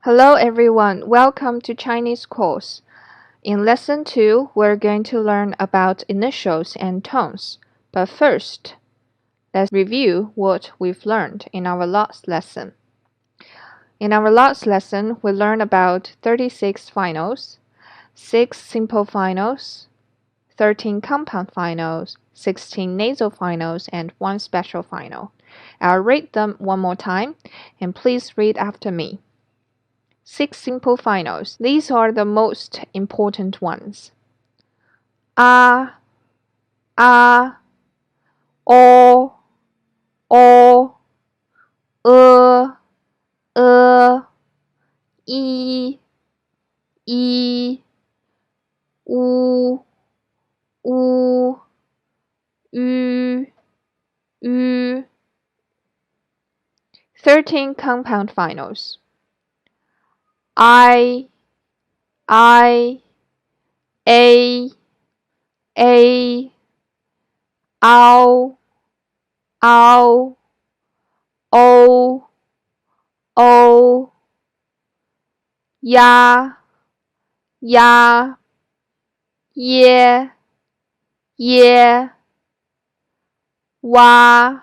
Hello everyone, welcome to Chinese course. In lesson 2, we're going to learn about initials and tones. But first, let's review what we've learned in our last lesson. In our last lesson, we learned about 36 finals, 6 simple finals, 13 compound finals, 16 nasal finals, and 1 special final. I'll read them one more time, and please read after me. 6 simple finals. These are the most important ones. A, a, o, o, i, u, ü. 13 compound finals. I, a, ow, o, ya, ye, wa,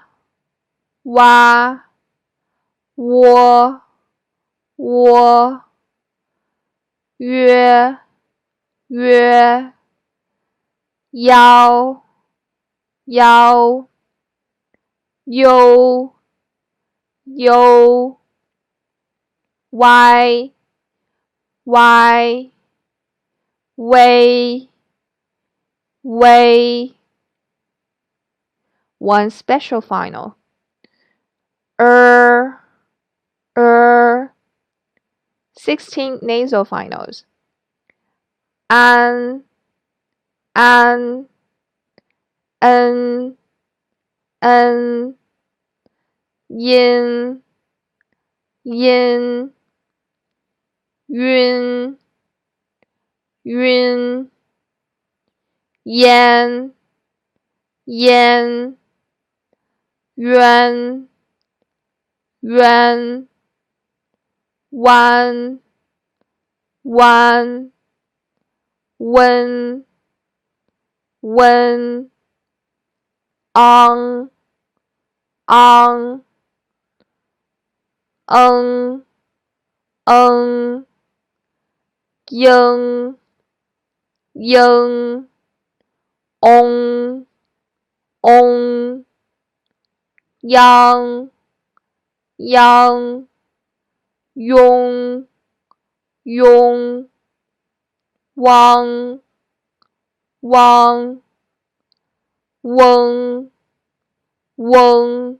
wo,约，腰，悠，歪，微。One special final. 16 nasal finals. An, en, yin, yun, yan, yuan, wan, wen, on, yin, on, yang, yong, wang, weng.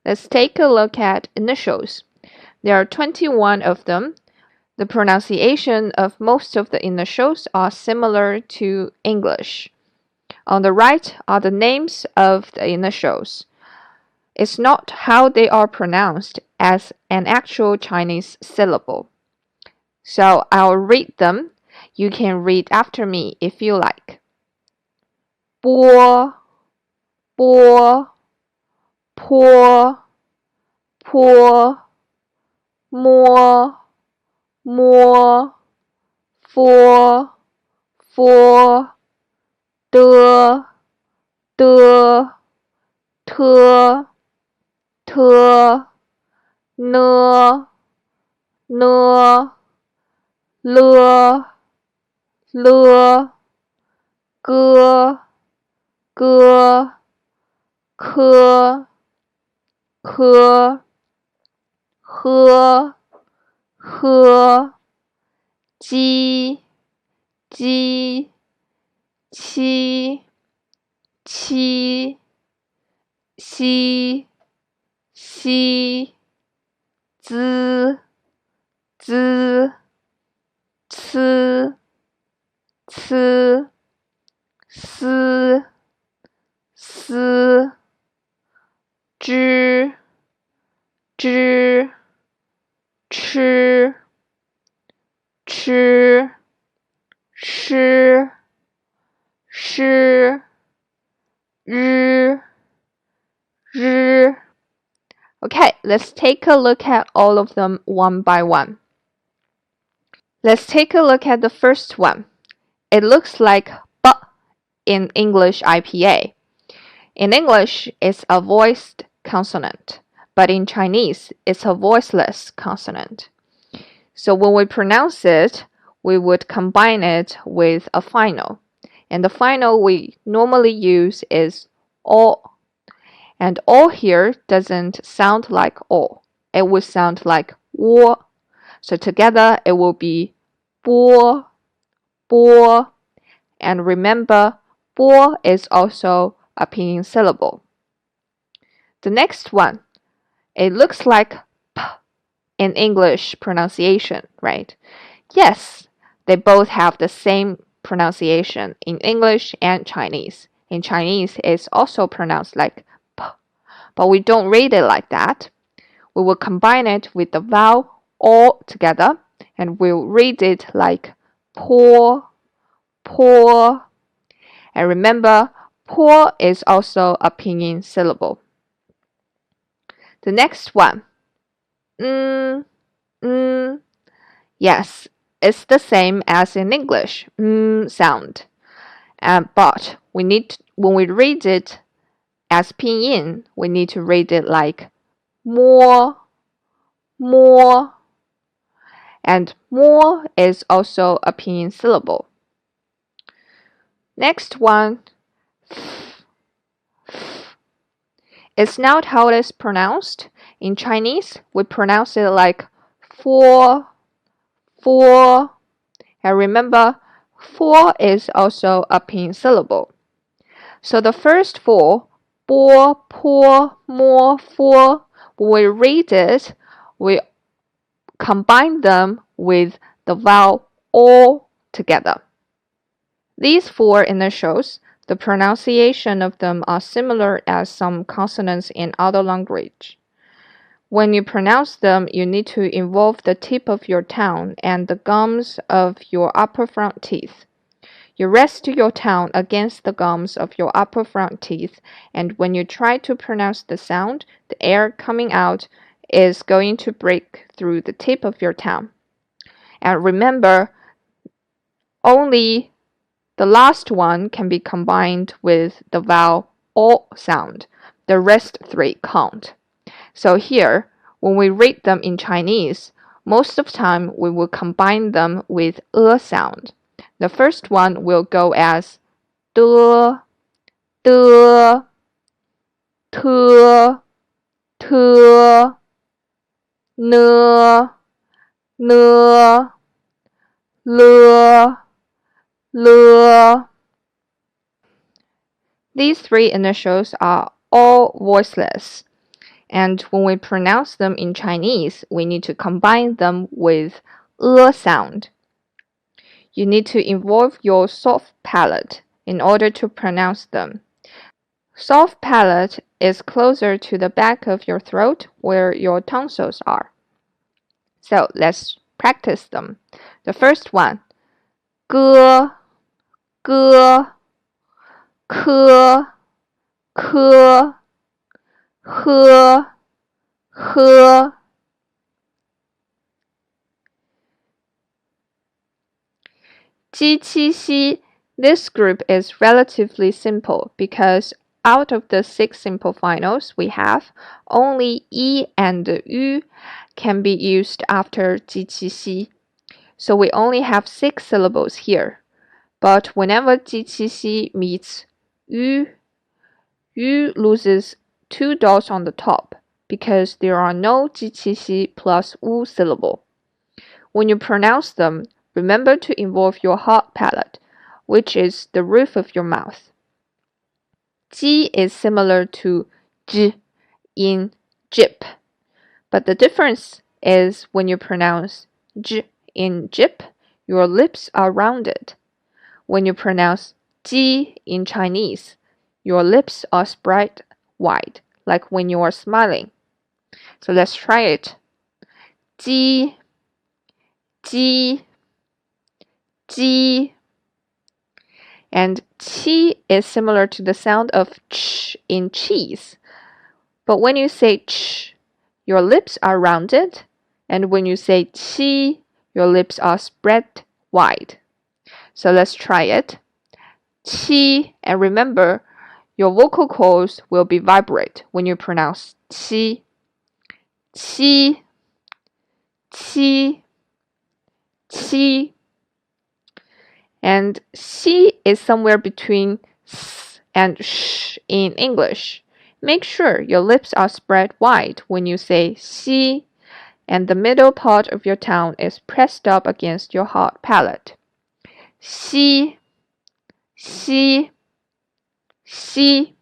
Let's take a look at initials. There are 21 of them. The pronunciation of most of the initials are similar to English. On the right are the names of the initials. It's not how they are pronounced as an actual Chinese syllable. So I'll read them. You can read after me if you like. 波，坡，摸，的，特，呢，了，哥，科，呵，鸡，七，西，滋，呲，丝，知，吃，诗，日。Okay, let's take a look at all of them one by one. Let's take a look at the first one. It looks like B in English IPA. In English, it's a voiced consonant, but in Chinese, it's a voiceless consonant. So when we pronounce it, we would combine it with a final. And the final we normally use is O. And O here doesn't sound like O. It would sound like wo. So together it will be bo, bo. And remember, bo is also a pinyin syllable. The next one, it looks like P in English pronunciation, right? Yes, they both have the same pronunciation in English and Chinese. In Chinese, it's also pronounced like P, but we don't read it like that. We will combine it with the vowel all together, and we'll read it like po, po. And remember, po is also a pinyin syllable. The next one, yes, it's the same as in English, sound. But when we read it as pinyin, we need to read it like more, more. And more is also a pinyin syllable. Next one, it's not how it is pronounced. In Chinese, we pronounce it like four, four. And remember, four is also a pinyin syllable. So the first four, bo, po, mo, four, when we read it, we combine them with the vowel o together. These four initials, the pronunciation of them are similar as some consonants in other language. When you pronounce them, you need to involve the tip of your tongue and the gums of your upper front teeth. You rest your tongue against the gums of your upper front teeth, and when you try to pronounce the sound, the air coming out is going to break through the tip of your tongue. And remember, only the last one can be combined with the vowel O sound. The rest three can't. So here, when we read them in Chinese, most of the time we will combine them with E sound. The first one will go as de, de, te, te, ne, ne, le, le. These three initials are all voiceless, and when we pronounce them in Chinese, we need to combine them with E sound. You need to involve your soft palate in order to pronounce them. Soft palate is closer to the back of your throat where your tonsils are. So let's practice them. The first one, ge, ge, ke, ke, he, he. Ji, qi, xi. This group is relatively simple because out of the 6 simple finals we have, only I and U can be used after ji, qi, xi. So we only have 6 syllables here. But whenever ji, qi, xi meets U, U loses 2 dots on the top because there are no ji, qi, xi plus U syllable. When you pronounce them, remember to involve your hard palate, which is the roof of your mouth. Ji is similar to j in jip, but the difference is when you pronounce j in jip, your lips are rounded. When you pronounce ji in Chinese, your lips are spread wide, like when you are smiling. So let's try it. Ji, ji, ji. And qi is similar to the sound of ch in cheese. But when you say ch, your lips are rounded, and when you say qi, your lips are spread wide. So let's try it. Qi, and remember, your vocal cords will be vibrate when you pronounce qi. Qi, qi, qi. And xi is somewhere between s and sh in English. Make sure your lips are spread wide when you say xi, and the middle part of your tongue is pressed up against your hard palate. Xi, xi, xi.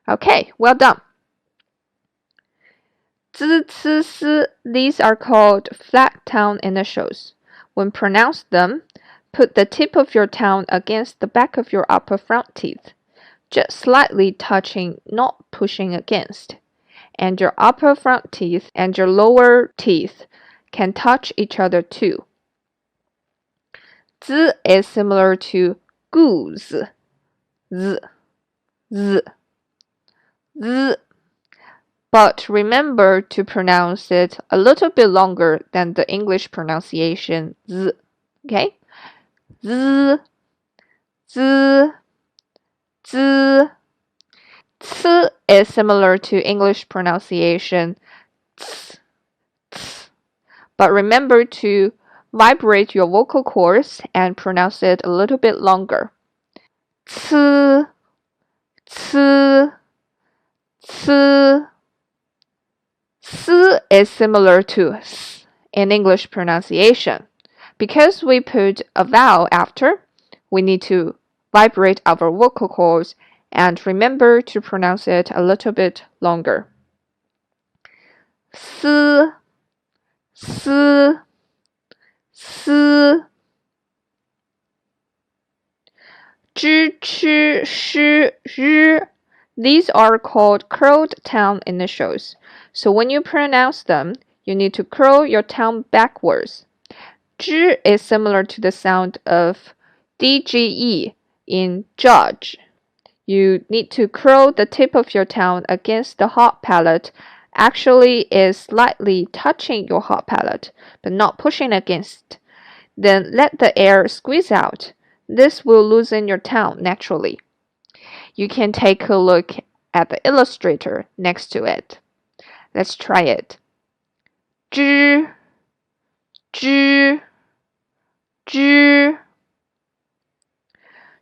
Okay, well done. Z, c, s, these are called flat tongue initials. When pronounced them, put the tip of your tongue against the back of your upper front teeth, just slightly touching, not pushing against. And your upper front teeth and your lower teeth can touch each other too. Z is similar to goose. Z, z, z. But remember to pronounce it a little bit longer than the English pronunciation z. Okay? Z, z, z. C is similar to English pronunciation ts, ts. But remember to vibrate your vocal cords and pronounce it a little bit longer. C, c, c. S is similar to s in English pronunciation. Because we put a vowel after, we need to vibrate our vocal cords and remember to pronounce it a little bit longer. S, s, s. Zh, ch, sh, zh. These are called curled tongue initials. So when you pronounce them, you need to curl your tongue backwards. Zh is similar to the sound of DGE in judge. You need to curl the tip of your tongue against the hard palate. Actually, is slightly touching your hard palate, but not pushing against. Then let the air squeeze out. This will loosen your tongue naturally. You can take a look at the illustrator next to it. Let's try it. Zh, zh, zh.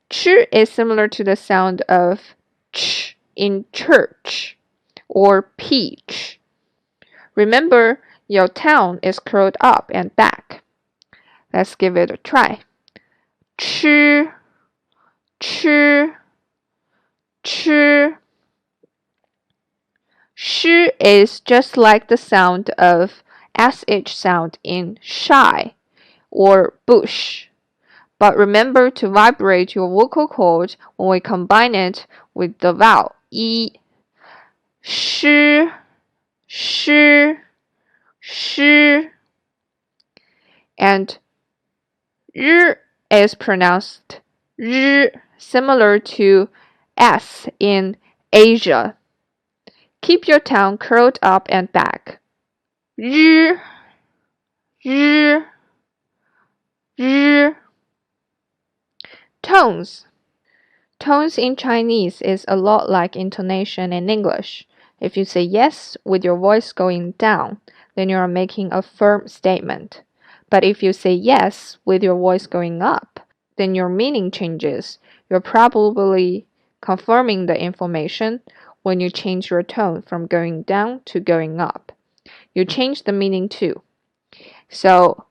Ch is similar to the sound of ch in church or peach. Remember, your tongue is curled up and back. Let's give it a try. Ch, ch, ch. Sh is just like the sound of SH sound in shy or bush. But remember to vibrate your vocal cord when we combine it with the vowel E. Sh, sh, sh. And R is pronounced R, similar to S in Asia. Keep your tongue curled up and back. R, r, r. Tones. Tones in Chinese is a lot like intonation in English. If you say yes with your voice going down, then you are making a firm statement. But if you say yes with your voice going up, then your meaning changes. You're probably confirming the information when you change your tone from going down to going up. You change the meaning too. So,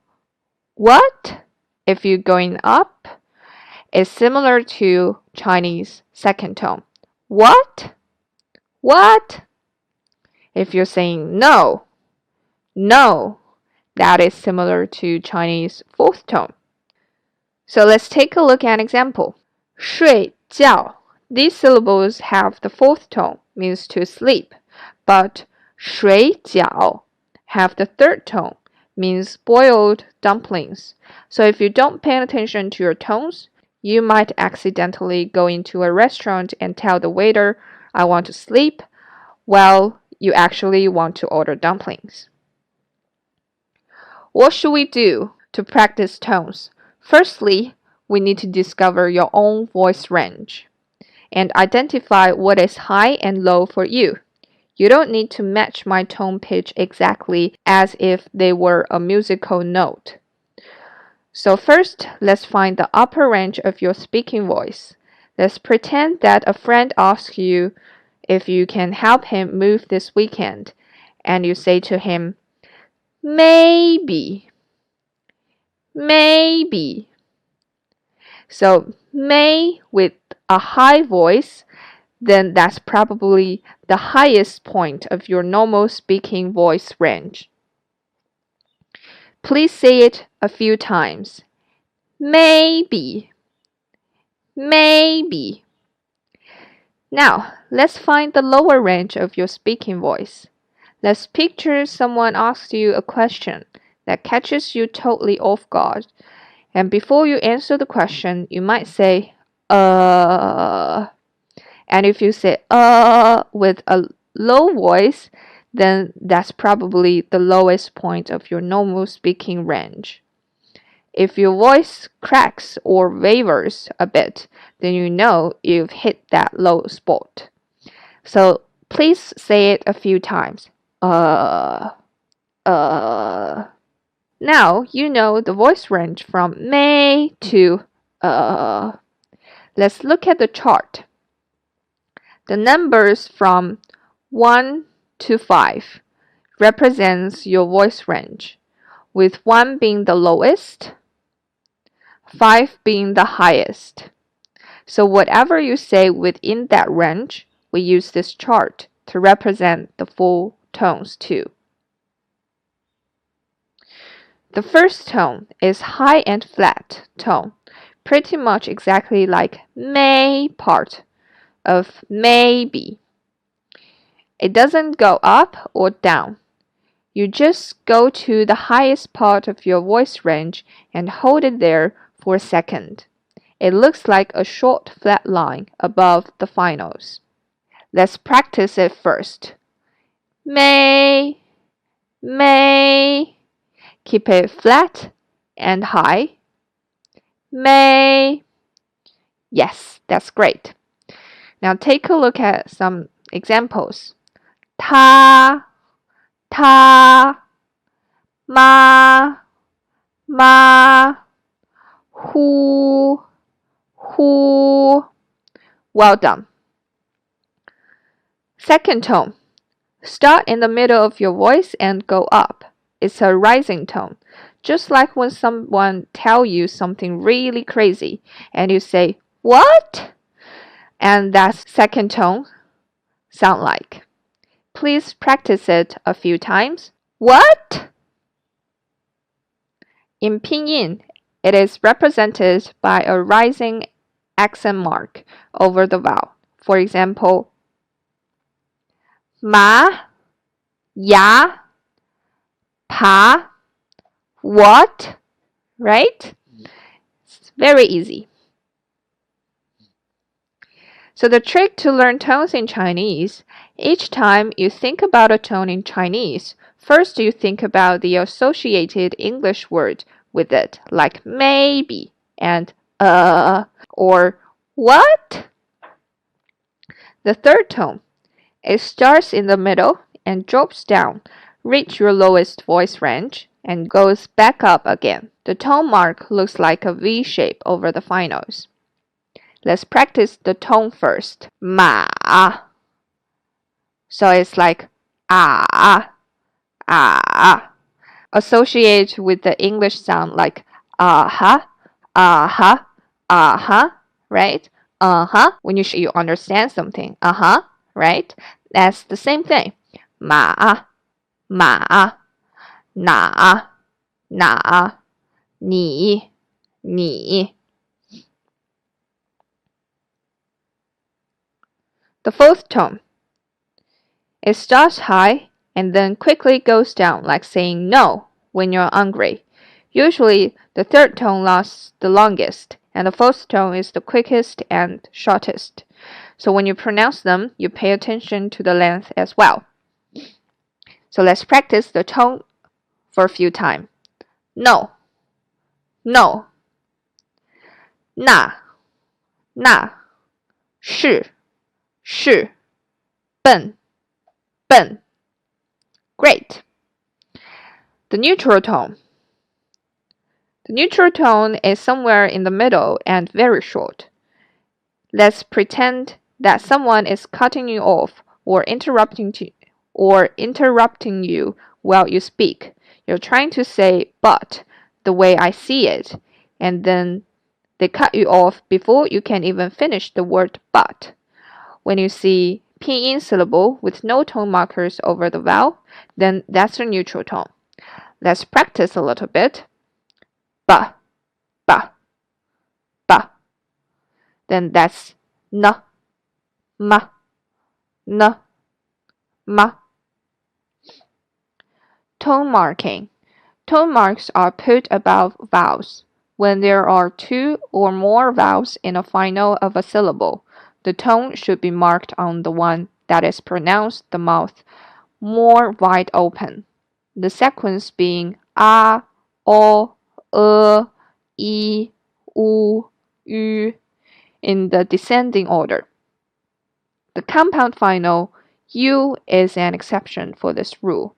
what if you're going up is similar to Chinese second tone. What? What? If you're saying no, no, that is similar to Chinese fourth tone. So let's take a look at an example. 睡觉. These syllables have the fourth tone, means to sleep, but 水饺 have the third tone, means boiled dumplings. So if you don't pay attention to your tones, you might accidentally go into a restaurant and tell the waiter, I want to sleep. Well, you actually want to order dumplings. What should we do to practice tones? Firstly, we need to discover your own voice range and identify what is high and low for you. You don't need to match my tone pitch exactly as if they were a musical note. So first, let's find the upper range of your speaking voice. Let's pretend that a friend asks you if you can help him move this weekend, and you say to him, maybe, maybe. So, may with a high voice, then that's probably the highest point of your normal speaking voice range. Please say it a few times. Maybe, maybe. Now, let's find the lower range of your speaking voice. Let's picture someone asks you a question that catches you totally off guard. And before you answer the question, you might say, And if you say, with a low voice, then that's probably the lowest point of your normal speaking range. If your voice cracks or wavers a bit, then you know you've hit that low spot. So please say it a few times. Now you know the voice range from may to Let's look at the chart. The numbers from 1 to 5 represents your voice range, with 1 being the lowest, 5 being the highest. So whatever you say within that range, we use this chart to represent the full tones too. The first tone is high and flat tone, pretty much exactly like may part of maybe. It doesn't go up or down. You just go to the highest part of your voice range and hold it there for a second. It looks like a short flat line above the finals. Let's practice it first. May, may. Keep it flat and high. May. Yes, that's great. Now take a look at some examples. Ta, ta, ma, ma, hu, hu. Well done. Second tone. Start in the middle of your voice and go up. It's a rising tone. Just like when someone tells you something really crazy and you say, what? And that's second tone sound like. Please practice it a few times. What? In Pinyin, it is represented by a rising accent mark over the vowel. For example, ma, ya, pa, what, right? It's very easy. So the trick to learn tones in Chinese, each time you think about a tone in Chinese, first you think about the associated English word with it, like maybe and or what? The third tone, it starts in the middle and drops down, reach your lowest voice range, and goes back up again. The tone mark looks like a V shape over the finals. Let's practice the tone first. Ma. So it's like ah. Associate with the English sound like aha, right? When you understand something, right? That's the same thing. Ma, na, ni. The fourth tone. It starts high and then quickly goes down like saying no when you're angry. Usually the third tone lasts the longest and the fourth tone is the quickest and shortest. So when you pronounce them, you pay attention to the length as well. So let's practice the tone for a few times. No, no, 那是笨 Great. The neutral tone. The neutral tone is somewhere in the middle and very short. Let's pretend that someone is cutting you off or interrupting you while you speak. You're trying to say but the way I see it, and then they cut you off before you can even finish the word but. When you see pinyin syllable with no tone markers over the vowel, then that's a neutral tone. Let's practice a little bit. Ba, ba, ba. Then that's na, ma, na, ma. Tone marking. Tone marks are put above vowels. When there are two or more vowels in a final of a syllable, the tone should be marked on the one that is pronounced the mouth more wide open. The sequence being a, o, i, u, yu in the descending order. The compound final u is an exception for this rule.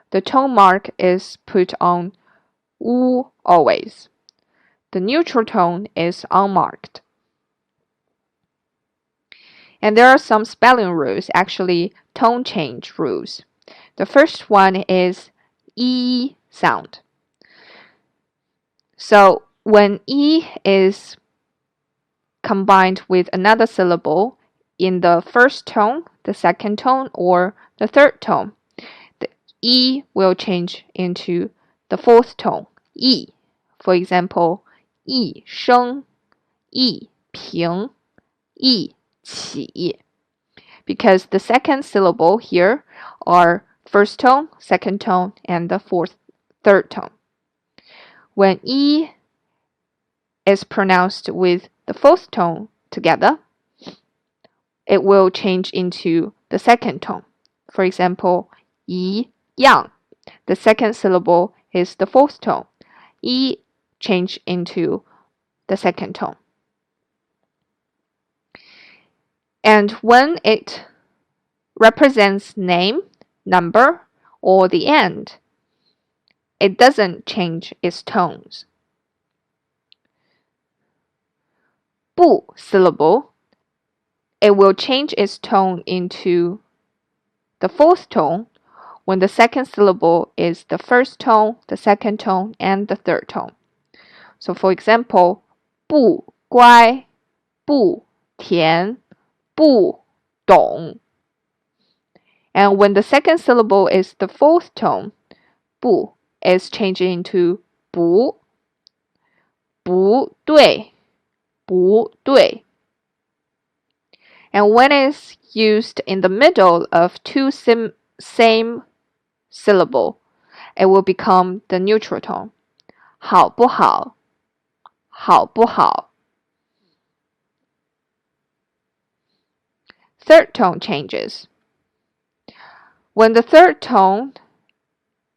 The tone mark is put on u always. The neutral tone is unmarked. And there are some spelling rules, actually tone change rules. The first one is E sound. So when E is combined with another syllable in the first tone, the second tone, or the third tone, the E will change into the fourth tone, E. For example, 一声, 一平, 一起. Because the second syllable here are first tone, second tone, and the third tone. When E is pronounced with the fourth tone together, it will change into the second tone. For example, 一样. The second syllable is the fourth tone. 一 change into the second tone. And when it represents name, number, or the end, it doesn't change its tones. 不 syllable, it will change its tone into the fourth tone when the second syllable is the first tone, the second tone, and the third tone. So for example, 不乖, 不甜, 不懂. And when the second syllable is the fourth tone, 不 is changing into 不对, 不对. And when it's used in the middle of two same syllable, it will become the neutral tone. 好不好? 好不好? Third tone changes. When the third tone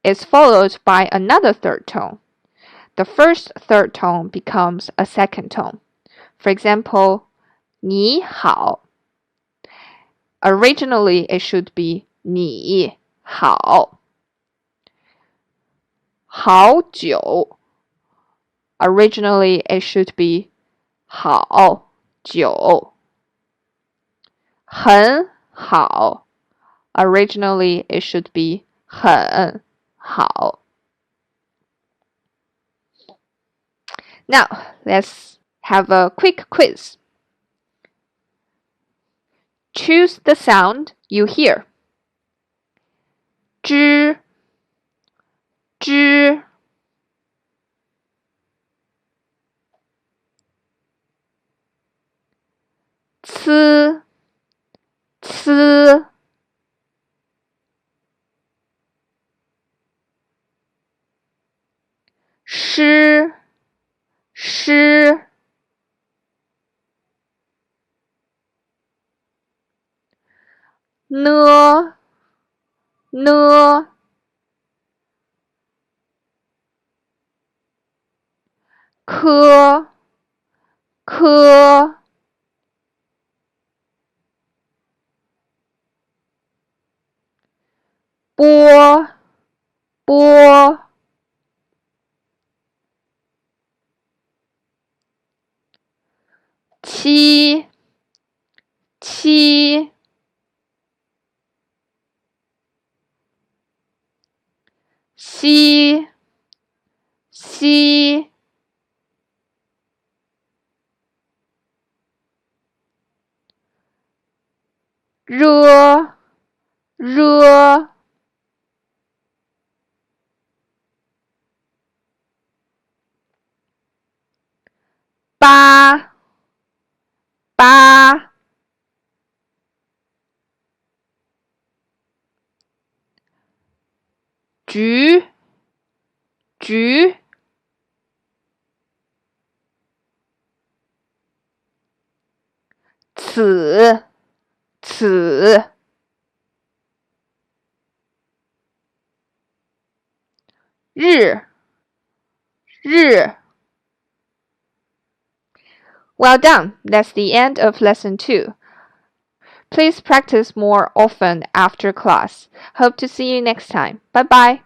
is followed by another third tone, the first third tone becomes a second tone. For example, 你好. Originally, it should be 你好. 好久. Originally, it should be 好久. 很好. Originally, it should be 很好. Now, let's have a quick quiz. Choose the sound you hear. 知 知 呲 呲 诗 诗 呢呢科科波波七七西西热热八八橘橘此此日日 Well done. That's the end of lesson 2. Please practice more often after class. Hope to see you next time. Bye bye.